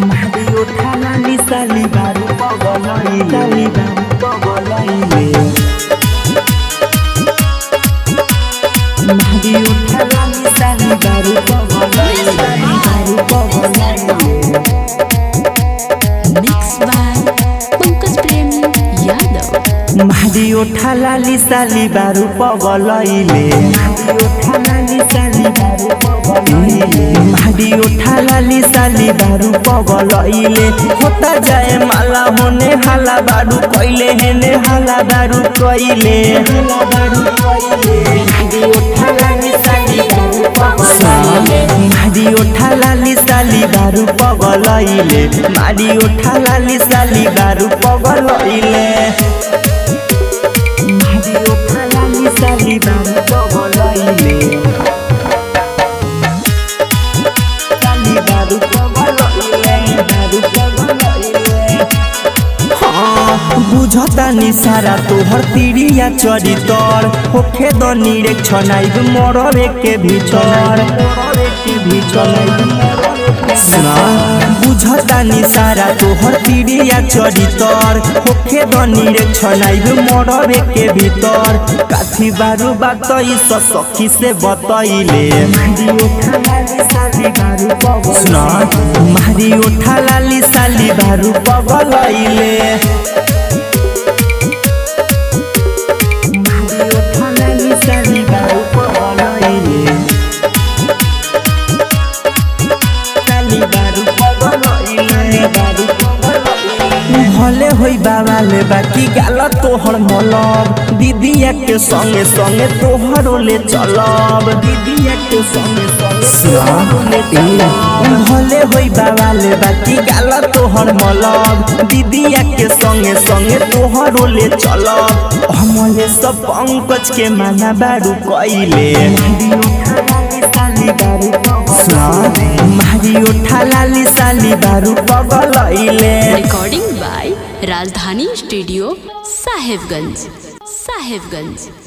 Mario Thalali Sali Baru Pogolai Sali Baru Pogolai Mario Thalali Sali Baru Pogolai Sali Baru Pogolai Mixed by Pankaj Premi Yadav. Mario Thalali Sali Baru Pogolai Mario Thalali Sali Baru Pogolai Mario Thalali Sali Baru Pogolai होता जाए माला होने हाला बारू कोइले हेने हाला बारू कोइले Mario Thalali Sali Baru Pogolai Mario Thalali Sali Baru Pogolai Mario Thalali Sali Baru Pogolai Mario Thalali Sali Baru Pogolai Sali Baru Pogolai Baru Pogolai बुझता निसारा तोहर तीरिया चरितर होखे द निरीक्षण आइब मरवे के भीतर बुझता निसारा तोहर तीरिया चरितर होखे द निरीक्षण आइब मरवे के भीतर काथी बारू बात सखी से बतैले Mario Thalali Sali Baru Pogolai Mario Thalali Sali Baru Pogolai Sali Baru Pogolai Baru भले होई बाबाले बाकी गाल तोहर मलब दीदिया के संगे संगे तोहरो ले चलब दीदिया के संगे संगे भले होई बाबाले बाकी गाल तोहर मलब दीदिया के संगे संगे तोहरो ले चलब हमले सब पंकज के माना बारू कइले Mario Thalali Sali Baru Pogolai Recording by Rajdhani Studio, Sahebganj.